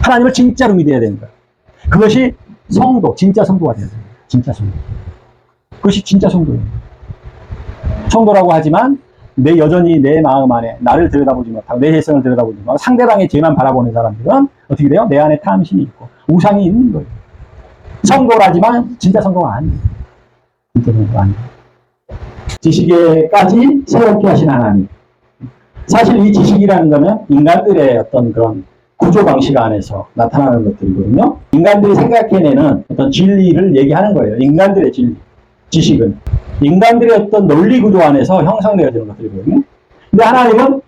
하나님을 진짜로 믿어야 되는 거예요. 그것이 성도, 진짜 성도가 되는 거예요. 진짜 성도. 그것이 진짜 성도예요. 성도라고 하지만 여전히 내 마음 안에 나를 들여다보지 못하고 내 혜성을 들여다보지 못하고 상대방의 죄만 바라보는 사람들은 어떻게 돼요? 내 안에 탐심이 있고 우상이 있는 거예요. 성도라지만 진짜 성도가 아니에요. 진짜 성도가 아니에요. 지식에까지 새롭게 하신 하나님. 사실 이 지식이라는 거는 인간들의 어떤 그런 구조 방식 안에서 나타나는 것들이거든요. 인간들이 생각해내는 어떤 진리를 얘기하는 거예요. 인간들의 진리. 지식은. 인간들의 어떤 논리 구조 안에서 형성되어지는 것들이거든요. 근데 하나님은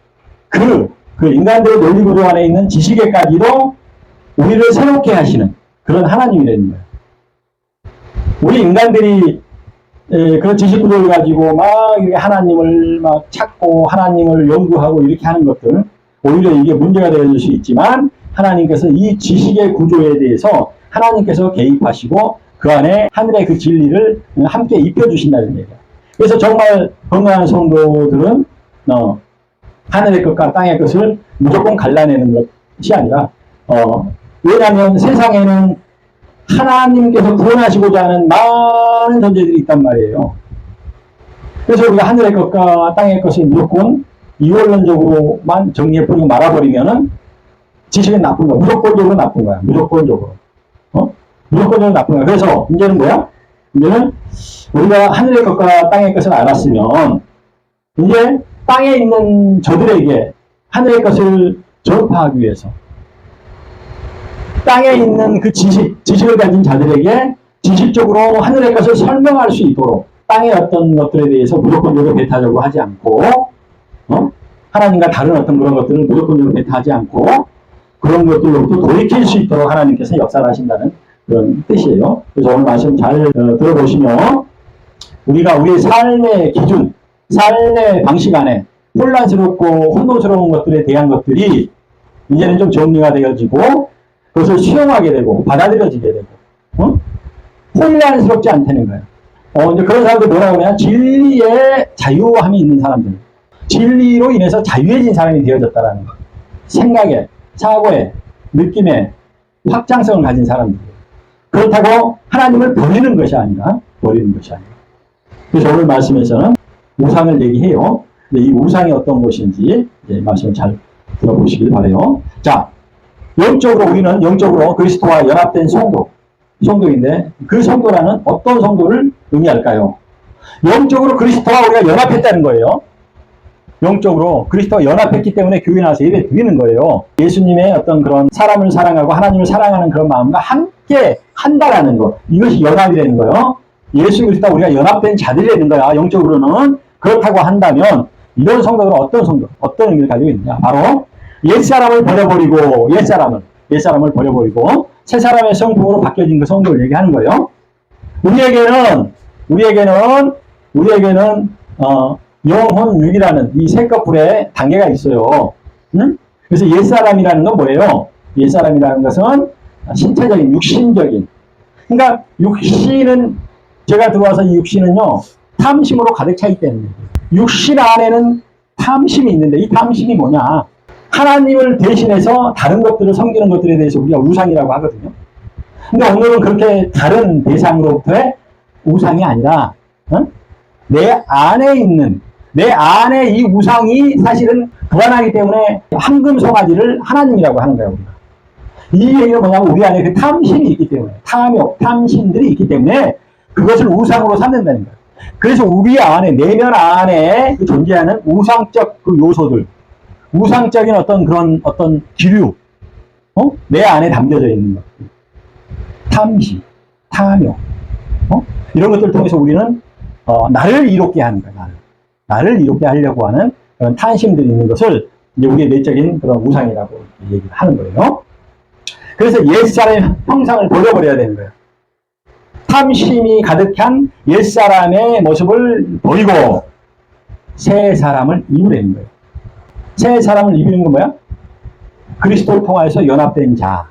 그 인간들의 논리 구조 안에 있는 지식에까지도 우리를 새롭게 하시는 그런 하나님이라는 거예요. 우리 인간들이 그런 지식 구조를 가지고 막 이렇게 하나님을 막 찾고 하나님을 연구하고 이렇게 하는 것들, 오히려 이게 문제가 되어질 수 있지만 하나님께서 이 지식의 구조에 대해서 하나님께서 개입하시고 그 안에 하늘의 그 진리를 함께 입혀주신다는 얘기예요. 그래서 정말 건강한 성도들은 하늘의 것과 땅의 것을 무조건 갈라내는 것이 아니라 왜냐하면 세상에는 하나님께서 구원하시고자 하는 많은 존재들이 있단 말이에요. 그래서 우리가 하늘의 것과 땅의 것을 무조건 이원론적으로만 정리해버리고 말아버리면은 지식은 나쁜 거야. 무조건적으로 나쁜 거야. 무조건적으로. 무조건적으로 나쁜 거야. 그래서 문제는 뭐야? 문제는 우리가 하늘의 것과 땅의 것을 알았으면 이제 땅에 있는 저들에게 하늘의 것을 전파하기 위해서 땅에 있는 그 지식을 가진 자들에게 지식적으로 하늘의 것을 설명할 수 있도록 땅의 어떤 것들에 대해서 무조건적으로 배타적으로 하지 않고 하나님과 다른 어떤 그런 것들을 무조건적으로 배타하지 않고 그런 것들로부터 돌이킬 수 있도록 하나님께서 역사를 하신다는 그런 뜻이에요. 그래서 오늘 말씀 잘 들어보시면 우리가 우리의 삶의 기준, 삶의 방식 안에 혼란스럽고 혼돈스러운 것들에 대한 것들이 이제는 좀 정리가 되어지고 그것을 수용하게 되고 받아들여지게 되고 혼란스럽지 않다는 거예요. 이제 그런 사람들 뭐라고 그러냐? 진리의 자유함이 있는 사람들. 진리로 인해서 자유해진 사람이 되어졌다라는 거. 생각에, 사고에, 느낌에 확장성을 가진 사람들. 그렇다고 하나님을 버리는 것이 아니라 그래서 오늘 말씀에서는 우상을 얘기해요. 근데 이 우상이 어떤 것인지 이제 말씀을 잘 들어보시길 바라요. 자, 우리는 영적으로 그리스도와 연합된 성도인데 그 성도라는 어떤 성도를 의미할까요? 영적으로 그리스도와 우리가 연합했다는 거예요. 영적으로 그리스도와 연합했기 때문에 교회 나와서 예배 드리는 거예요. 예수님의 어떤 그런 사람을 사랑하고 하나님을 사랑하는 그런 마음과 함께 한다라는 거. 이것이 연합이라는 거예요. 예수 그리스도와 우리가 연합된 자들이라는 거야. 영적으로는. 그렇다고 한다면 이런 성도들은 어떤 의미를 가지고 있느냐. 바로 옛사람을 버려버리고 옛사람을 버려버리고 새 사람의 성품으로 바뀌어진 그 성도를 얘기하는 거예요. 우리에게는 영혼육이라는 이 세 커플의 단계가 있어요. 그래서 옛사람이라는 건 뭐예요? 옛사람이라는 것은 신체적인, 육신적인. 그러니까 육신은 제가 들어와서 이 육신은요 탐심으로 가득 차 있다는 거예요. 육신 안에는 탐심이 있는데 이 탐심이 뭐냐? 하나님을 대신해서 다른 것들을 섬기는 것들에 대해서 우리가 우상이라고 하거든요. 근데 오늘은 그렇게 다른 대상으로부터의 우상이 아니라 내 안에 이 우상이 사실은 불안하기 때문에 황금 송아지를 하나님이라고 하는 거예요. 우리가. 이 얘기는 뭐냐면 우리 안에 그 탐심이 있기 때문에 탐심들이 있기 때문에 그것을 우상으로 삼는다는 거예요. 그래서 우리 안에 내면 안에 존재하는 우상적 그 요소들 우상적인 어떤 기류, 내 안에 담겨져 있는 것. 탐심, 탐욕, 이런 것들을 통해서 우리는, 나를 이롭게 하는 거야, 나를 이롭게 하려고 하는 그런 탐심들이 있는 것을 이제 우리의 내적인 그런 우상이라고 얘기를 하는 거예요. 그래서 옛사람의 형상을 버려버려야 되는 거예요. 탐심이 가득한 옛사람의 모습을 버리고 새 사람을 입으려는 거예요. 새 사람을 입는 건 뭐야? 그리스도를 통하여서 연합된 자.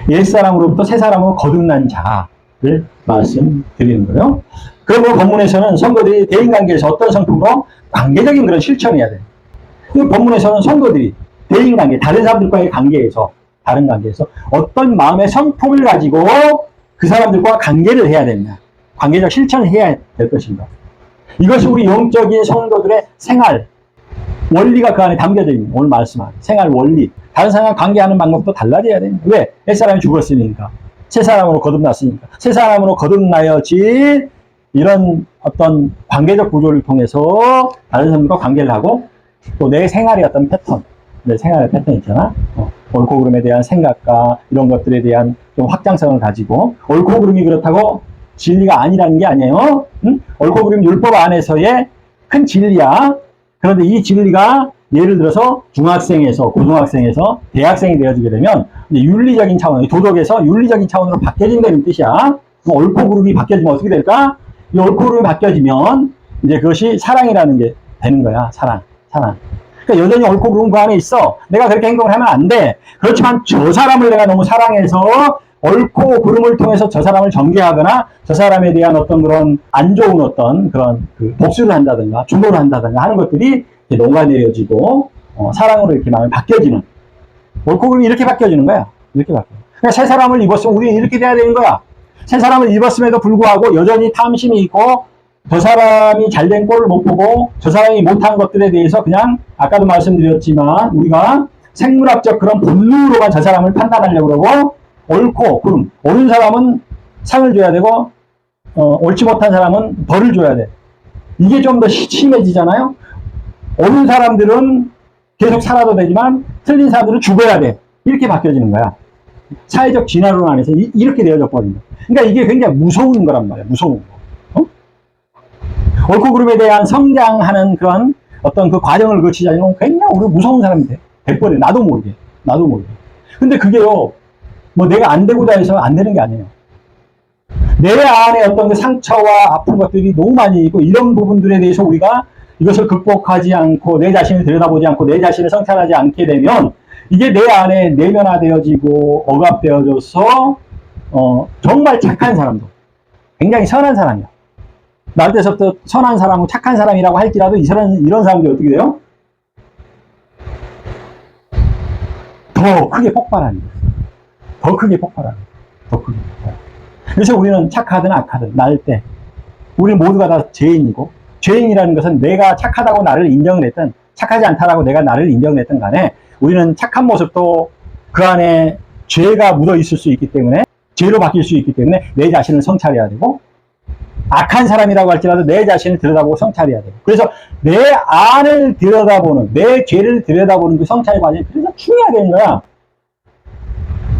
옛사람으로부터 새 사람으로 거듭난 자를 말씀드리는 거예요. 그리고 본문에서는 성도들이 대인관계에서 어떤 성품으로 관계적인 그런 실천을 해야 돼요. 이 본문에서는 성도들이 대인관계, 다른 사람들과의 관계에서 다른 관계에서 어떤 마음의 성품을 가지고 그 사람들과 관계를 해야 되느냐. 관계적 실천을 해야 될 것인가. 이것이 우리 영적인 성도들의 생활, 원리가 그 안에 담겨져 있는 오늘 말씀한 생활 원리. 다른 사람과 관계하는 방법도 달라져야 됩니다. 왜? 옛사람이 죽었으니까. 새 사람으로 거듭났으니까. 새 사람으로 거듭나여진 이런 어떤 관계적 구조를 통해서 다른 사람과 관계를 하고 또 내 생활의 어떤 패턴, 내 생활의 패턴 있잖아. 옳고 그름에 대한 생각과 이런 것들에 대한 좀 확장성을 가지고 옳고 그름이 그렇다고 진리가 아니라는 게 아니에요. 응? 옳고 그름 율법 안에서의 큰 진리야. 그런데 이 진리가 예를 들어서 중학생에서 고등학생에서 대학생이 되어지게 되면 이제 윤리적인 차원, 도덕에서 윤리적인 차원으로 바뀌어진다는 뜻이야. 옳고 그름이 바뀌어지면 어떻게 될까? 이 옳고 그름이 바뀌어지면 이제 그것이 사랑이라는 게 되는 거야. 사랑. 그러니까 여전히 옳고 그름 그 안에 있어. 내가 그렇게 행동을 하면 안 돼. 그렇지만 저 사람을 내가 너무 사랑해서 옳고 그름을 통해서 저 사람을 정죄하거나 저 사람에 대한 어떤 그런 안 좋은 어떤 그런 복수를 한다든가 중보를 한다든가 하는 것들이 녹아내려지고 사랑으로 이렇게 마음이 바뀌어지는 옳고 그름이 이렇게 바뀌어지는 거야. 이렇게 바뀌어. 그러니까 새 사람을 입었으면 우리는 이렇게 돼야 되는 거야. 새 사람을 입었음에도 불구하고 여전히 탐심이 있고 저 사람이 잘된 꼴을 못 보고 저 사람이 못한 것들에 대해서 그냥 아까도 말씀드렸지만 우리가 생물학적 그런 본능으로만 저 사람을 판단하려고 그러고 옳고 그름 옳은 사람은 상을 줘야 되고 옳지 못한 사람은 벌을 줘야 돼. 이게 좀 더 심해지잖아요. 옳은 사람들은 계속 살아도 되지만 틀린 사람들은 죽어야 돼. 이렇게 바뀌어지는 거야. 사회적 진화론 안에서 이렇게 되어져 버린다. 그러니까 이게 굉장히 무서운 거란 말이야. 무서운 거. 옳고 그름에 대한 성장하는 그런 어떤 그 과정을 거치자면 굉장히 우리 무서운 사람이 돼. 돼버려. 나도 모르게. 근데 그게요, 뭐 내가 안 되고자 해서 안 되는 게 아니에요. 내 안에 어떤 그 상처와 아픈 것들이 너무 많이 있고 이런 부분들에 대해서 우리가 이것을 극복하지 않고 내 자신을 들여다보지 않고 내 자신을 성찰하지 않게 되면 이게 내 안에 내면화되어지고 억압되어져서 정말 착한 사람도 굉장히 선한 사람이야. 날 때서부터 선한 사람하고 착한 사람이라고 할지라도 이런 사람들이 어떻게 돼요? 더 크게 폭발하는 거예요. 더 크게 폭발하는 거예요. 그래서 우리는 착하든 악하든 날 때 우리 모두가 다 죄인이고 죄인이라는 것은 내가 착하다고 나를 인정을 했든 착하지 않다라고 내가 나를 인정을 했든 간에 우리는 착한 모습도 그 안에 죄가 묻어 있을 수 있기 때문에 죄로 바뀔 수 있기 때문에 내 자신을 성찰해야 되고 악한 사람이라고 할지라도 내 자신을 들여다보고 성찰해야 돼요. 그래서 내 안을 들여다보는, 내 죄를 들여다보는 그 성찰 과정이 그래서 중요하게 거야.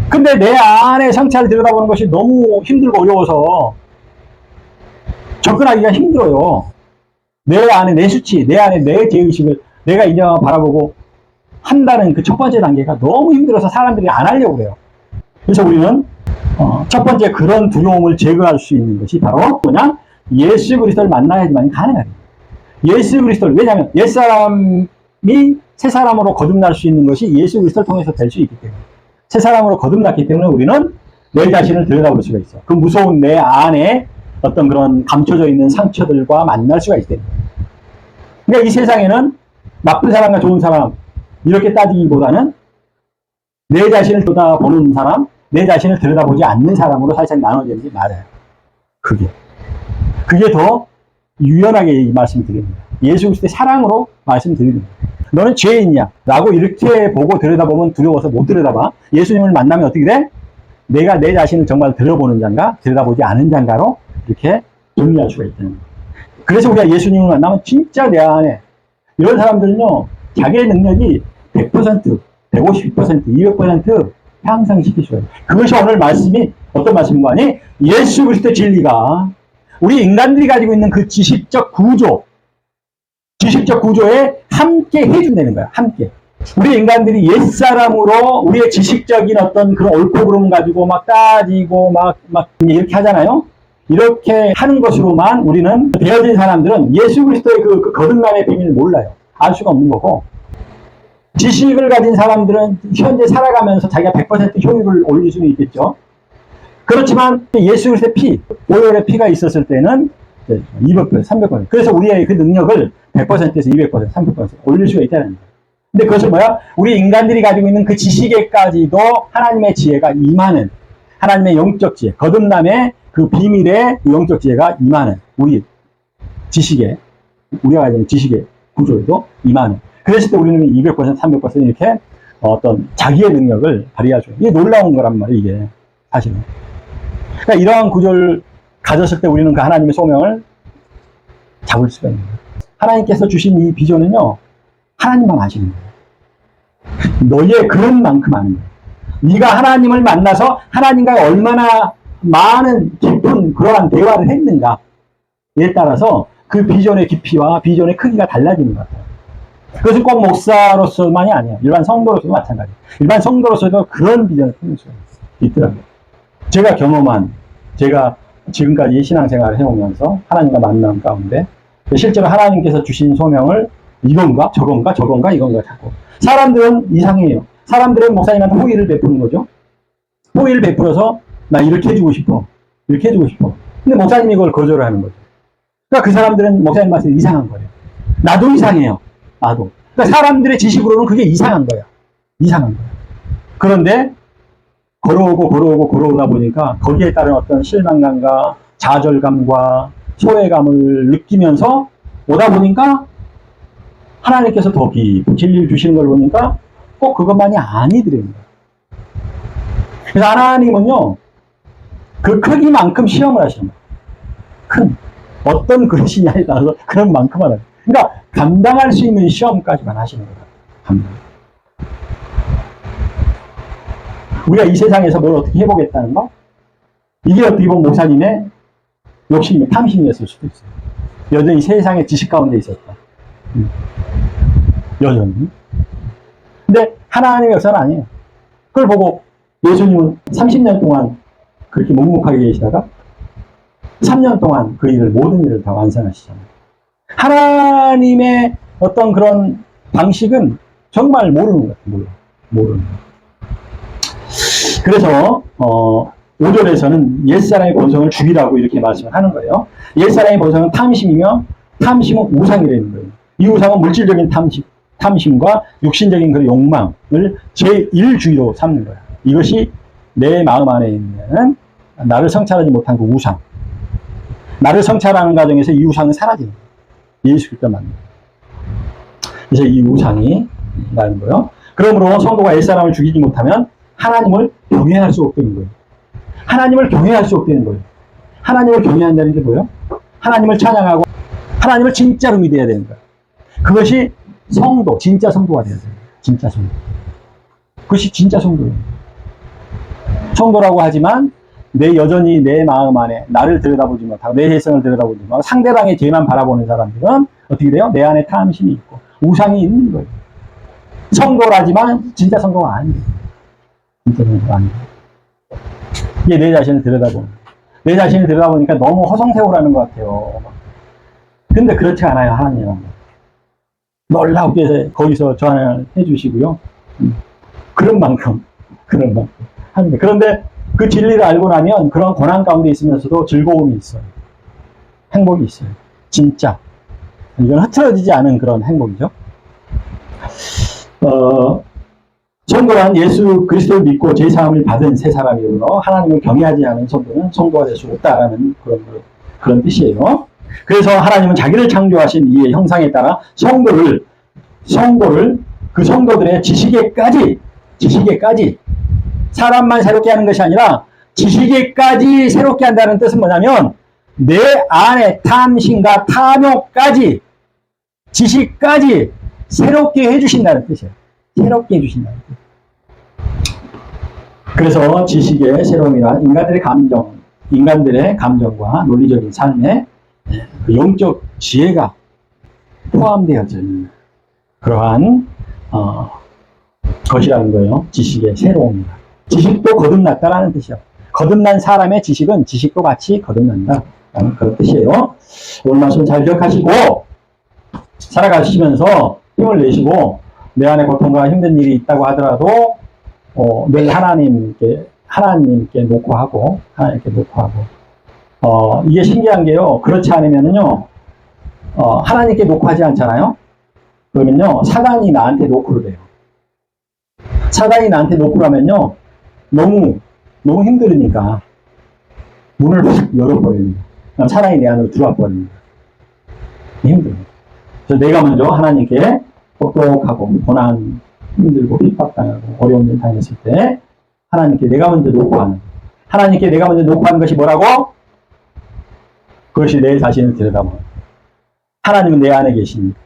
근데 내 안에 성찰을 들여다보는 것이 너무 힘들고 어려워서 접근하기가 힘들어요. 내 안에 내 수치, 내 안에 내 죄의식을 내가 인정하고 바라보고 한다는 그 첫 번째 단계가 너무 힘들어서 사람들이 안 하려고 그래요. 그래서 우리는 첫 번째 그런 두려움을 제거할 수 있는 것이 바로 뭐냐? 예수 그리스도를 만나야지만 가능합니다. 예수 그리스도를, 왜냐하면 옛사람이 새 사람으로 거듭날 수 있는 것이 예수 그리스도를 통해서 될 수 있기 때문에 새 사람으로 거듭났기 때문에 우리는 내 자신을 들여다볼 수가 있어. 그 무서운 내 안에 어떤 그런 감춰져 있는 상처들과 만날 수가 있기 때문에. 그러니까 이 세상에는 나쁜 사람과 좋은 사람 이렇게 따지기보다는 내 자신을 들여다보는 사람, 내 자신을 들여다보지 않는 사람으로 살짝 나눠지는 게 맞아요. 그게 더 유연하게 말씀드립니다. 예수 그리스도의 사랑으로 말씀드립니다. 너는 죄인이야 라고 이렇게 보고 들여다보면 두려워서 못 들여다봐. 예수님을 만나면 어떻게 돼? 내가 내 자신을 정말 들여보는 자인가 들여다보지 않은 자인가로 이렇게 정리할 수가 있다는 거예요. 그래서 우리가 예수님을 만나면 진짜 내 안에 이런 사람들은요 자기의 능력이 100%, 150%, 200% 향상시킬 수가 있어요. 그것이 오늘 말씀이 어떤 말씀인가 하니 예수 그리스도의 진리가 우리 인간들이 가지고 있는 그 지식적 구조에 함께 해준다는 거야. 함께. 우리 인간들이 옛사람으로 우리의 지식적인 어떤 그런 옳고 그름 가지고 막 따지고 막 이렇게 하잖아요. 이렇게 하는 것으로만 우리는 되어진 사람들은 예수 그리스도의 그 거듭남의 비밀을 몰라요. 알 수가 없는 거고. 지식을 가진 사람들은 현재 살아가면서 자기가 100% 효율을 올릴 수는 있겠죠. 그렇지만 예수 그리스도의 피, 보혈의 피가 있었을 때는 200%, 300%. 그래서 우리의 그 능력을 100%에서 200%, 300% 올릴 수가 있다는 거예요. 근데 그것은 뭐야? 우리 인간들이 가지고 있는 그 지식에까지도 하나님의 지혜가 임하는, 하나님의 영적 지혜, 거듭남의 그 비밀의 영적 지혜가 임하는, 우리 지식에, 우리가 가지고 있는 지식의 구조에도 임하는. 그랬을 때 우리는 200%, 300% 이렇게 어떤 자기의 능력을 발휘할 수 있는, 이게 놀라운 거란 말이에요, 이게. 사실은. 그러니까 이러한 구조를 가졌을 때 우리는 그 하나님의 소명을 잡을 수가 있는 거예요. 하나님께서 주신 이 비전은요, 하나님만 아시는 거예요. 너의 그런 만큼 아는 거예요. 네가 하나님을 만나서 하나님과 얼마나 많은 깊은 그러한 대화를 했는가에 따라서 그 비전의 깊이와 비전의 크기가 달라지는 것 같아요. 그것은 꼭 목사로서만이 아니에요. 일반 성도로서도 마찬가지예요. 일반 성도로서도 그런 비전을 품을 수가 있더라고요. 제가 경험한, 제가 지금까지 신앙생활을 해오면서 하나님과 만남 가운데 실제로 하나님께서 주신 소명을 이건가 저건가 저건가 이건가 자꾸 사람들은 이상해요. 사람들은 목사님한테 호의를 베푸는 거죠. 호의를 베풀어서 나 이렇게 해주고 싶어, 이렇게 해주고 싶어. 근데 목사님이 그걸 거절을 하는 거죠. 그러니까 그 사람들은 목사님 말씀이 이상한 거예요. 나도 이상해요. 나도. 그러니까 사람들의 지식으로는 그게 이상한 거야. 이상한 거야. 그런데 걸어오다 보니까 거기에 따른 어떤 실망감과 좌절감과 소외감을 느끼면서 오다 보니까 하나님께서 더 깊은 진리를 주시는 걸 보니까 꼭 그것만이 아니더랍니다. 그래서 하나님은요, 그 크기만큼 시험을 하시는 거예요. 큰. 어떤 그릇이냐에 따라서 그런 만큼 하는 거예요. 그러니까 감당할 수 있는 시험까지만 하시는 거예요. 감당. 우리가 이 세상에서 뭘 어떻게 해보겠다는 거? 이게 어떻게 보면 목사님의 욕심이, 탐심이었을 수도 있어요. 여전히 세상의 지식 가운데 있었다. 여전히. 근데 하나님의 역사는 아니에요. 그걸 보고 예수님은 30년 동안 그렇게 묵묵하게 계시다가 3년 동안 그 일을, 모든 일을 다 완성하시잖아요. 하나님의 어떤 그런 방식은 정말 모르는 것 같아요. 모르는 것. 그래서 5절에서는 옛사람의 본성을 죽이라고 이렇게 말씀을 하는 거예요. 옛사람의 본성은 탐심이며 탐심은 우상이라는 거예요. 이 우상은 물질적인 탐심과 육신적인 그 욕망을 제1주의로 삼는 거예요. 이것이 내 마음 안에 있는 나를 성찰하지 못한 그 우상. 나를 성찰하는 과정에서 이 우상은 사라지는 거예요. 예수 그리스도 만나. 그래서 이 우상이 나는 거예요. 그러므로 성도가 옛사람을 죽이지 못하면 하나님을 경외할 수 없게 되는 거예요. 하나님을 경외할 수 없게 되는 거예요. 하나님을 경외한다는 게 뭐예요? 하나님을 찬양하고 하나님을 진짜로 믿어야 되는 거예요. 그것이 성도, 진짜 성도가 되어야 돼요. 진짜 성도. 그것이 진짜 성도예요. 성도라고 하지만 여전히 내 마음 안에 나를 들여다보지 못하고 내 죄성을 들여다보지 못하고 상대방의 죄만 바라보는 사람들은 어떻게 돼요? 내 안에 탐심이 있고 우상이 있는 거예요. 성도라지만 진짜 성도가 아니에요. 진짜 성도가 아니에요. 이게 내 자신을 들여다보는 거예요. 내 자신을 들여다보니까 너무 허송세월하는 것 같아요. 근데 그렇지 않아요. 하나님은 놀랍게 거기서 전환을 해주시고요. 그런 만큼 하는데, 그런데 그 진리를 알고 나면 그런 고난 가운데 있으면서도 즐거움이 있어요. 행복이 있어요. 진짜. 이건 흐트러지지 않은 그런 행복이죠. 성도란 예수 그리스도를 믿고 죄사함을 받은 새 사람이므로 하나님을 경외하지 않은 성도는 성도가 될 수 없다라는 그런 뜻이에요. 그래서 하나님은 자기를 창조하신 이의 형상에 따라 성도를 그 성도들의 지식에까지 사람만 새롭게 하는 것이 아니라 지식에까지 새롭게 한다는 뜻은 뭐냐면 내 안에 탐심과 탐욕까지 지식까지 새롭게 해주신다는 뜻이에요. 새롭게 해주신다는 뜻. 그래서 지식의 새로움이란 인간들의 감정과 논리적인 삶에 그 영적 지혜가 포함되어진 그러한 것이라는 거예요. 지식의 새로움이다. 지식도 거듭났다라는 뜻이에요. 거듭난 사람의 지식은 지식도 같이 거듭난다. 그런 뜻이에요. 오늘 말씀 잘 기억하시고 살아가시면서 힘을 내시고 내 안에 고통과 힘든 일이 있다고 하더라도 늘 하나님께 놓고 하고 이게 신기한 게요. 그렇지 않으면은요 하나님께 놓고 하지 않잖아요. 그러면요, 사단이 나한테 노크를 해요. 사단이 나한테 노크를 하면요, 너무 힘들으니까 문을 확 열어버립니다. 사단이 내 안으로 들어와 버립니다. 힘들어요. 그래서 내가 먼저 하나님께 똑똑하고 고난, 힘들고 핍박당하고 어려운 일 당했을 때 하나님께 내가 먼저 노크하는, 하나님께 내가 먼저 노크하는 것이 뭐라고? 그것이 내 자신을 들여다보는. 하나님은 내 안에 계십니다.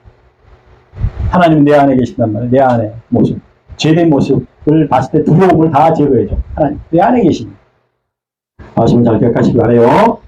하나님은 내 안에 계신단 말이에요. 내 안에 모습. 죄된 모습을 봤을 때 두려움을 다 제거해줘. 하나님, 내 안에 계십니다. 말씀 잘 기억하시기 바라요.